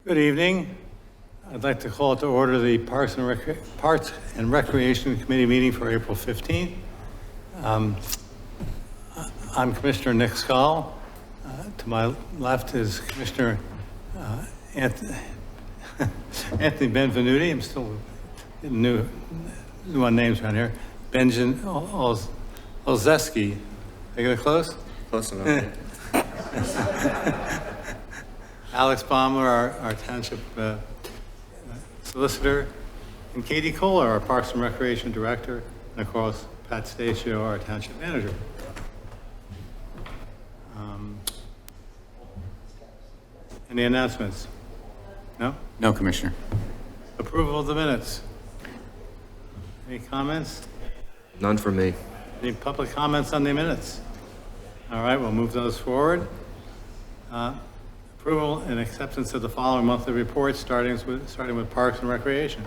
Good evening. I'd like to call to order the Parks and Recreation Committee meeting for April 15th. I'm Commissioner Nick Scull. To my left is Commissioner Anthony Benvenuti. I'm still getting new on names around here. Benjamin Olzeski. Are you going to close? Close enough. Alex Baumler, our township solicitor, and Katie Kohler, our Parks and Recreation Director, and of course, Pat Statio, our township manager. Any announcements? No? No, Commissioner. Approval of the minutes. Any comments? None for me. Any public comments on the minutes? All right, we'll move those forward. Approval and acceptance of the following monthly reports, starting with Parks and Recreation.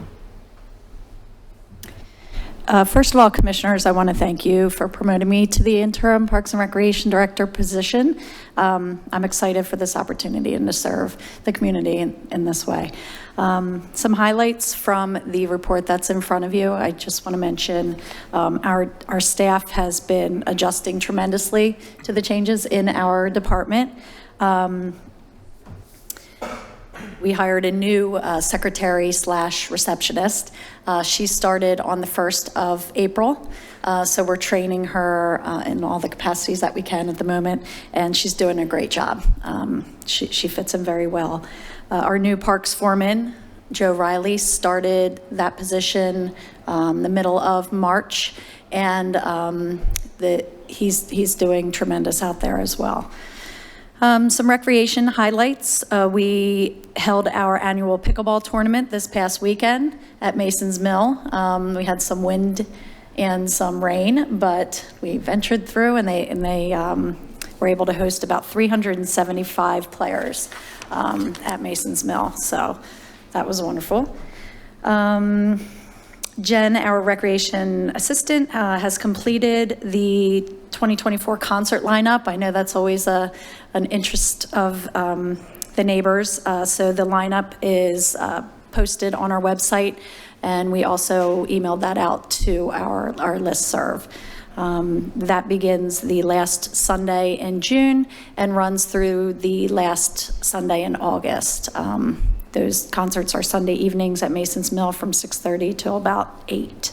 First of all, Commissioners, I want to thank you for promoting me to the interim Parks and Recreation Director position. I'm excited for this opportunity and to serve the community in this way. Some highlights from the report that's in front of you. I just want to mention our staff has been adjusting tremendously to the changes in our department. We hired a new secretary/receptionist. She started on the 1st of April. So we're training her in all the capacities that we can at the moment, and she's doing a great job. She fits in very well. Our new parks foreman, Joe Riley, started that position the middle of March, and he's doing tremendous out there as well. Some recreation highlights. We held our annual pickleball tournament this past weekend at Mason's Mill. We had some wind and some rain, but we ventured through, and they were able to host about 375 players at Mason's Mill. So that was wonderful. Jen, our recreation assistant, has completed the 2024 concert lineup. I know that's always an interest of the neighbors. So the lineup is posted on our website, and we also emailed that out to our listserv. That begins the last Sunday in June and runs through the last Sunday in August. Those concerts are Sunday evenings at Mason's Mill from 6:30 till about 8.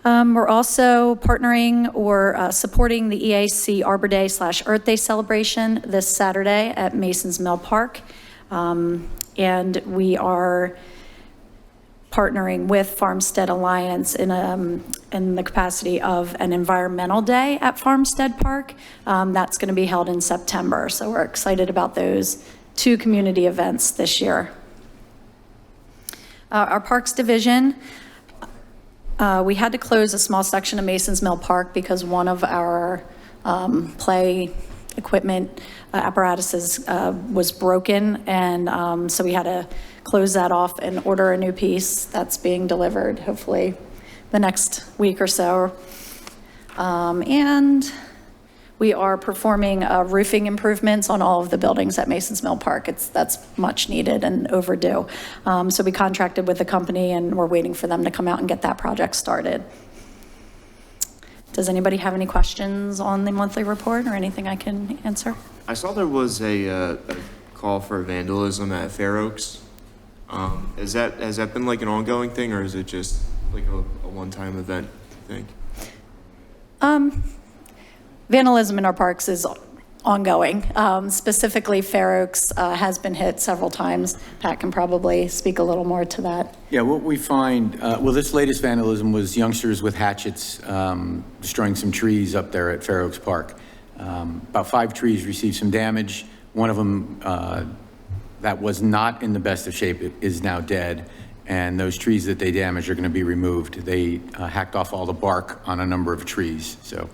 We're also partnering or supporting the EAC Arbor Day / Earth Day celebration this Saturday at Mason's Mill Park. And we are partnering with Farmstead Alliance in the capacity of an environmental day at Farmstead Park. That's going to be held in September. So we're excited about those 2 community events this year. Our Parks Division, we had to close a small section of Mason's Mill Park because one of our play equipment apparatuses was broken, and so we had to close that off and order a new piece that's being delivered hopefully the next week or so. And we are performing roofing improvements on all of the buildings at Mason's Mill Park. That's much needed and overdue. So we contracted with the company, and we're waiting for them to come out and get that project started. Does anybody have any questions on the monthly report or anything I can answer? I saw there was a call for vandalism at Fair Oaks. Has that been like an ongoing thing, or is it just like a one-time event, you think? Vandalism in our parks is ongoing. Specifically, Fair Oaks has been hit several times. Pat can probably speak a little more to that. Yeah, what we find, well, this latest vandalism was youngsters with hatchets destroying some trees up there at Fair Oaks Park. About 5 trees received some damage. One of them that was not in the best of shape is now dead, and those trees that they damaged are going to be removed. They hacked off all the bark on a number of trees, so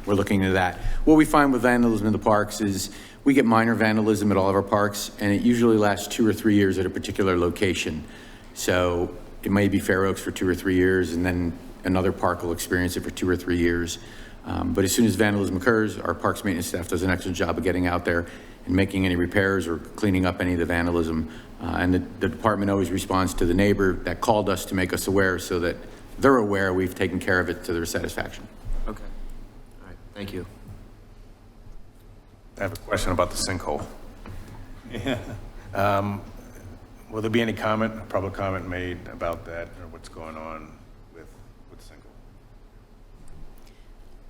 we're looking into that. What we find with vandalism in the parks is we get minor vandalism at all of our parks, and it usually lasts 2 or 3 years at a particular location. So it may be Fair Oaks for 2 or 3 years, and then another park will experience it for 2 or 3 years. But as soon as vandalism occurs, our parks maintenance staff does an excellent job of getting out there in making any repairs or cleaning up any of the vandalism. And the department always responds to the neighbor that called us to make us aware so that they're aware we've taken care of it to their satisfaction. Okay. All right, thank you. I have a question about the sinkhole. Yeah. Will there be any comment, public comment made about that or what's going on with the sinkhole?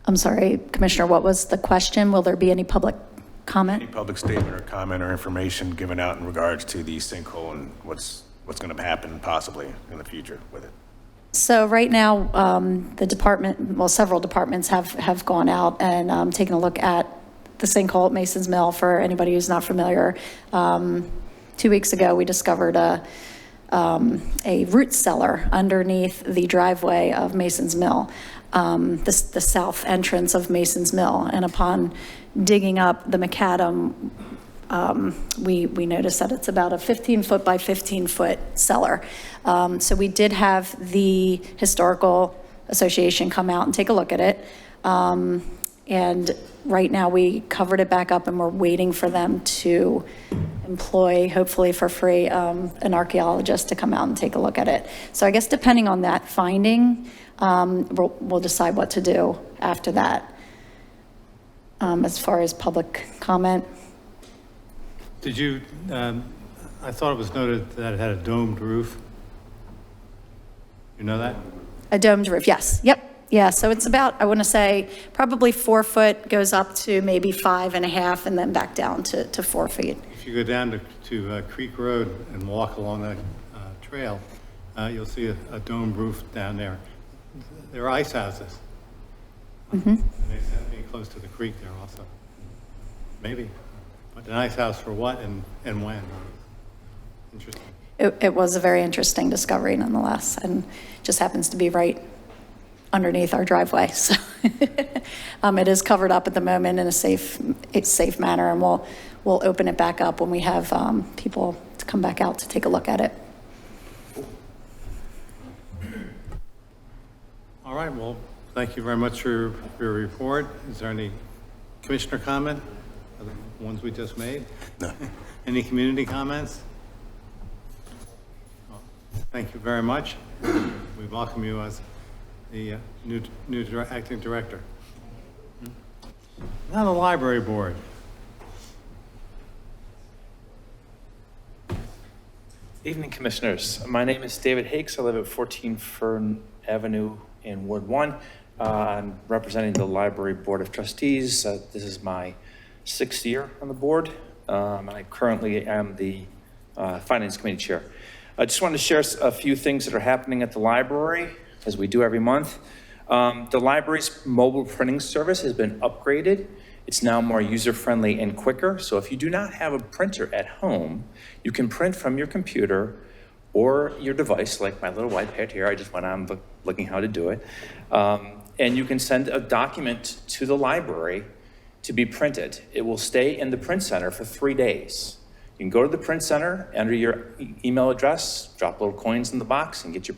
I'm sorry, Commissioner, what was the question? Will there be any public comment? Any public statement or comment or information given out in regards to the sinkhole and what's going to happen possibly in the future with it? So right now, the department, well, several departments have gone out and taken a look at the sinkhole at Mason's Mill. For anybody who's not familiar, 2 weeks ago, we discovered a root cellar underneath the driveway of Mason's Mill, the south entrance of Mason's Mill. And upon digging up the macadam, we noticed that it's about a 15-foot by 15-foot cellar. So we did have the Historical Association come out and take a look at it. And right now we covered it back up and we're waiting for them to employ, hopefully for free, an archaeologist to come out and take a look at it. So I guess depending on that finding, we'll decide what to do after that. As far as public comment. Did you, I thought it was noted that it had a domed roof. You know that? A domed roof, yes, yep. Yeah, so it's about, I want to say, probably 4 foot, goes up to maybe 5.5, and then back down to 4 feet. If you go down to Creek Road and walk along that trail, you'll see a domed roof down there. There are ice houses. Mm-hmm. And they sent me close to the creek there also. Maybe. But an ice house for what and when? Interesting. It was a very interesting discovery nonetheless, and just happens to be right underneath our driveway. So it is covered up at the moment in a safe manner, and we'll open it back up when we have people to come back out to take a look at it. All right, well, thank you very much for your report. Is there any commissioner comment? The ones we just made? No. Any community comments? Well, thank you very much. We welcome you as the new acting director. Now the library board. Evening, Commissioners. My name is David Hakes. I live at 14 Fern Avenue in Ward 1. I'm representing the Library Board of Trustees. This is my 6th year on the board. I currently am the Finance Committee Chair. I just wanted to share a few things that are happening at the library, as we do every month. The library's mobile printing service has been upgraded. It's now more user-friendly and quicker. So if you do not have a printer at home, you can print from your computer or your device, like my little white pad here. I just went on looking how to do it. And you can send a document to the library to be printed. It will stay in the print center for 3 days. You can go to the print center, enter your email address, drop little coins in the box, and get your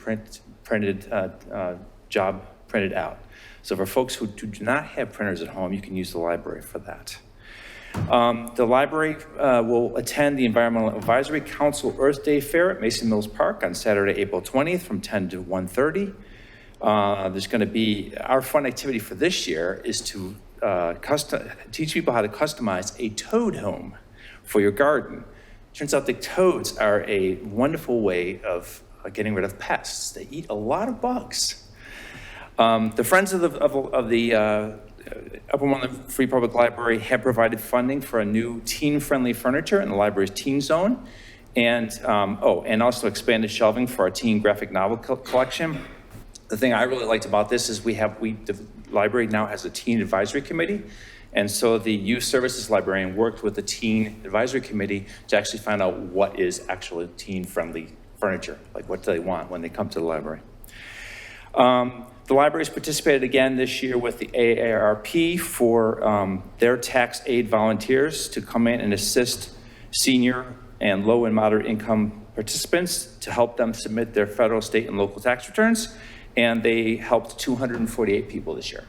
job printed out. So for folks who do not have printers at home, you can use the library for that. The library will attend the Environmental Advisory Council Earth Day Fair at Mason Mills Park on Saturday, April 20th from 10 to 1:30. There's going to be, our fun activity for this year is to teach people how to customize a toad home for your garden. Turns out that toads are a wonderful way of getting rid of pests. They eat a lot of bugs. The Friends of the Upper Moreland Free Public Library have provided funding for a new teen-friendly furniture in the library's teen zone, and also expanded shelving for our teen graphic novel collection. The thing I really liked about this is the library now has a teen advisory committee, and so the youth services librarian worked with the teen advisory committee to actually find out what is actually teen-friendly furniture, like what do they want when they come to the library. The library's participated again this year with the AARP for their tax aid volunteers to come in and assist senior and low and moderate income participants to help them submit their federal, state, and local tax returns. And they helped 248 people this year.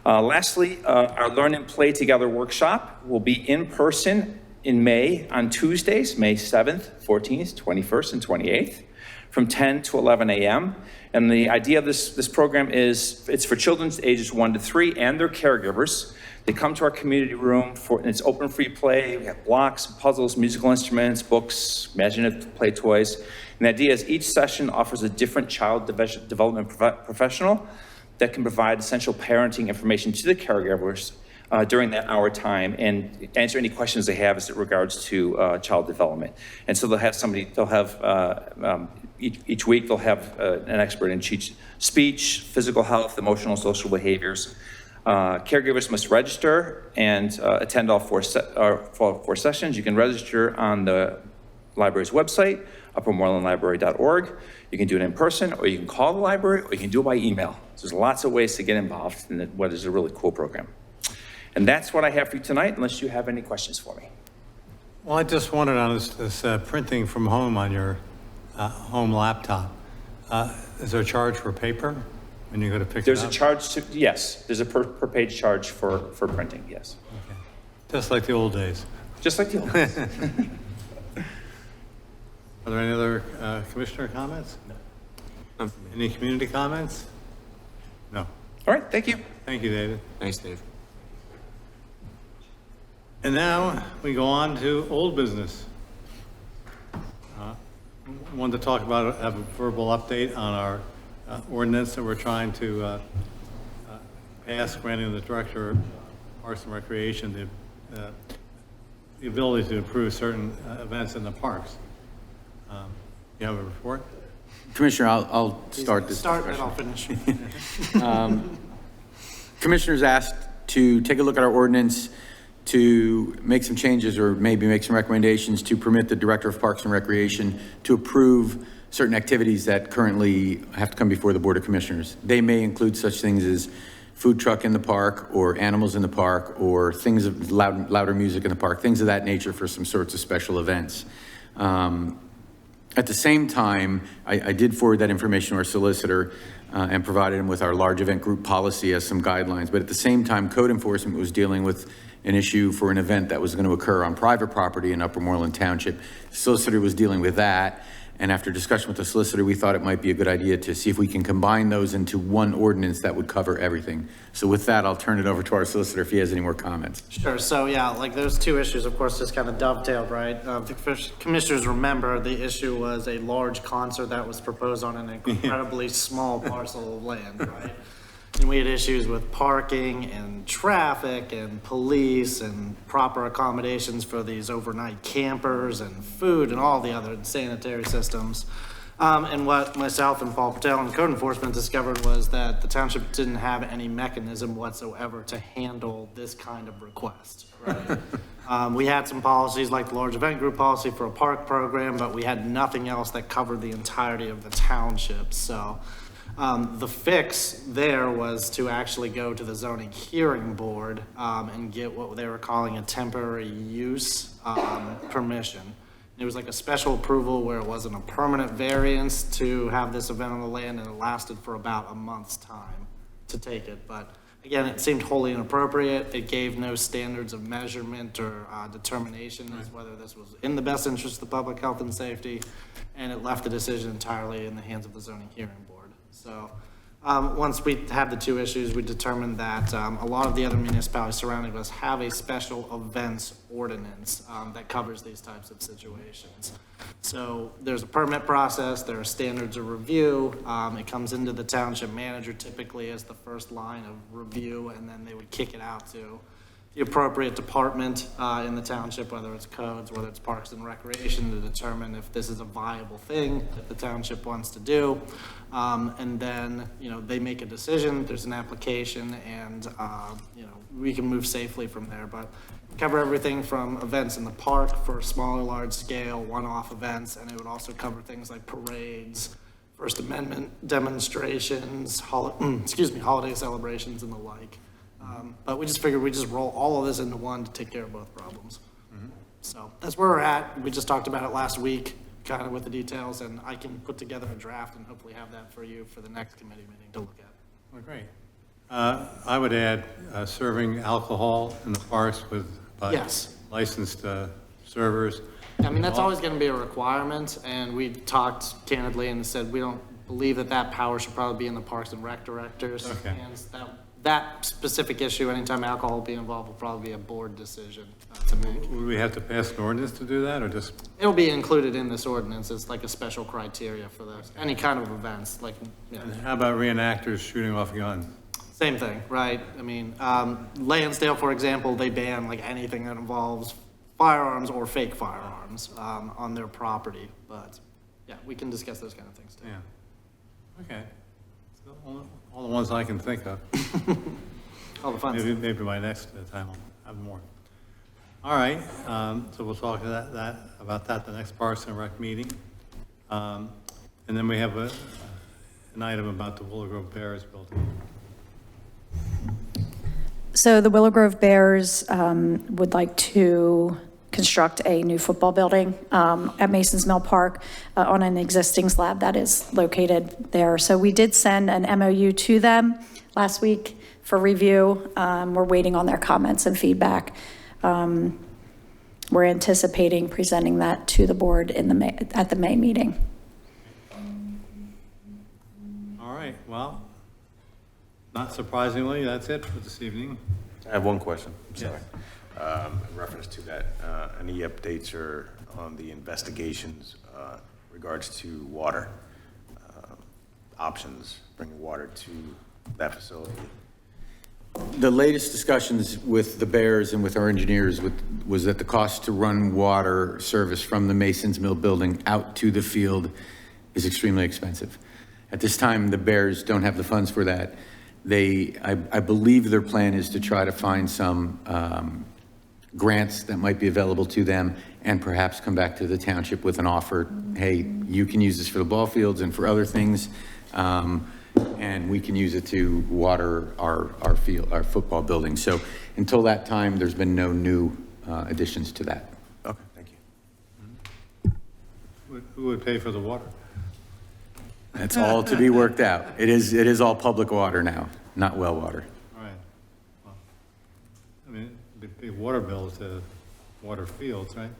Lastly, our Learn and Play Together workshop will be in person in May on Tuesdays, May 7th, 14th, 21st, and 28th, from 10 to 11 a.m. And the idea of this program is it's for children ages 1 to 3 and their caregivers. They come to our community room and it's open free play. We have blocks, puzzles, musical instruments, books, imaginative play toys. And the idea is each session offers a different child development professional that can provide essential parenting information to the caregivers during that hour time and answer any questions they have as it regards to child development. And so they'll have somebody, each week they'll have an expert in speech, physical health, emotional, social behaviors. Caregivers must register and attend all four sessions. You can register on the library's website, uppermorelandlibrary.org. You can do it in person, or you can call the library, or you can do it by email. So there's lots of ways to get involved in what is a really cool program. And that's what I have for you tonight, unless you have any questions for me. Well, I just wondered on this printing from home on your home laptop, is there a charge for paper when you go to pick it up? There's a charge to, yes, there's a per page charge for printing, yes. Okay. Just like the old days. Just like the old days. Are there any other commissioner comments? No. Any community comments? No. All right, thank you. Thank you, David. Thanks, Dave. And now we go on to old business. Wanted to talk about, have a verbal update on our ordinance that we're trying to pass, granting the director of Parks and Recreation the ability to approve certain events in the parks. You have a report? Commissioner, I'll start this Start and discussion. I'll finish. Commissioners asked to take a look at our ordinance to make some changes or maybe make some recommendations to permit the Director of Parks and Recreation to approve certain activities that currently have to come before the Board of Commissioners. They may include such things as food truck in the park or animals in the park or things of louder music in the park, things of that nature for some sorts of special events. At the same time, I did forward that information to our solicitor and provided him with our large event group policy as some guidelines. But at the same time, code enforcement was dealing with an issue for an event that was going to occur on private property in Upper Moreland Township. The solicitor was dealing with that. And after discussion with the solicitor, we thought it might be a good idea to see if we can combine those into one ordinance that would cover everything. So with that, I'll turn it over to our solicitor if he has any more comments. Sure. So yeah, like those two issues, of course, just kind of dovetailed, right? The commissioners remember the issue was a large concert that was proposed on an incredibly small parcel of land, right? And we had issues with parking and traffic and police and proper accommodations for these overnight campers and food and all the other sanitary systems. And what myself and Paul Patel and code enforcement discovered was that the township didn't have any mechanism whatsoever to handle this kind of request, right? We had some policies like the large event group policy for a park program, but we had nothing else that covered the entirety of the township. So the fix there was to actually go to the zoning hearing board and get what they were calling a temporary use permission. It was like a special approval where it wasn't a permanent variance to have this event on the land, and it lasted for about a month's time to take it. But again, it seemed wholly inappropriate. It gave no standards of measurement or determination as whether this was in the best interest of the public health and safety, and it left the decision entirely in the hands of the zoning hearing board. So once we had the two issues, we determined that a lot of the other municipalities surrounding us have a special events ordinance that covers these types of situations. So there's a permit process, there are standards of review. It comes into the township manager typically as the first line of review, and then they would kick it out to the appropriate department in the township, whether it's codes, whether it's parks and recreation, to determine if this is a viable thing that the township wants to do. And then, they make a decision, there's an application, and, we can move safely from there. But cover everything from events in the park for smaller, large scale, one-off events, and it would also cover things like parades, First Amendment demonstrations, holiday celebrations and the like. But we just figured we'd just roll all of this into one to take care of both problems. Mm-hmm. So that's where we're at. We just talked about it last week, kind of with the details, and I can put together a draft and hopefully have that for you for the next committee meeting to look at. Well, great. I would add serving alcohol in the parks with by Yes. licensed servers. I mean, that's always gonna be a requirement, and we talked candidly and said we don't believe that that power should probably be in the Parks and Rec directors. Okay. And that specific issue, anytime alcohol will be involved, will probably be a board decision to make. Would we have to pass an ordinance to do that, or just, It'll be included in this ordinance, it's like a special criteria for those, any kind of events, like, you know, and how about reenactors shooting off guns? same thing, right? I mean, Lansdale, for example, they ban like anything that involves firearms or fake firearms, on their property, but, yeah, we can discuss those kind of things too. Yeah. Okay. So all the ones I can think of. All the fun stuff. Maybe by next time I'll have more. All right, so we'll talk about that the next Parks and Rec meeting. And then we have an item about the Willow Grove Bears building. So the Willow Grove Bears would like to construct a new football building at Mason's Mill Park on an existing slab that is located there. So we did send an MOU to them last week for review. We're waiting on their comments and feedback. We're anticipating presenting that to the board at the May meeting. All right, well, not surprisingly, that's it for this evening. I have one question, I'm Yes. sorry. In reference to that, any updates or on the investigations, regards to water, options, bringing water to that facility? The latest discussions with the Bears and with our engineers was that the cost to run water service from the Mason's Mill building out to the field is extremely expensive. At this time, the Bears don't have the funds for that. I believe their plan is to try to find some grants that might be available to them and perhaps come back to the township with an offer, hey, you can use this for the ball fields and for other things, and we can use it to water our field, our football building. So until that time, there's been no new additions to that. Okay, thank you. Who would pay for the water? That's all to be worked out. It is all public water now, not well water. All right. Well, I mean, the big water bill to water fields, right?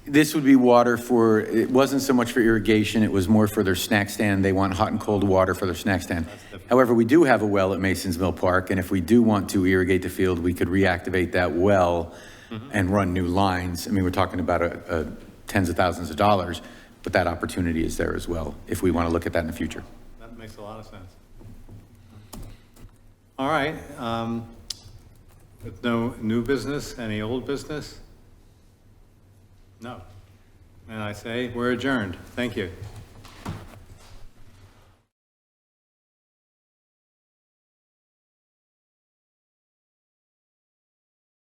This would be water for, it wasn't so much for irrigation, it was more for their snack stand. They want hot and cold water for their snack stand. However, we do have a well at Mason's Mill Park, and if we do want to irrigate the field, we could reactivate that well and run new lines. I mean, we're talking about tens of thousands of dollars, but that opportunity is there as well, if we want to look at that in the future. That makes a lot of sense. All right, with no new business, any old business? No. And I say we're adjourned. Thank you.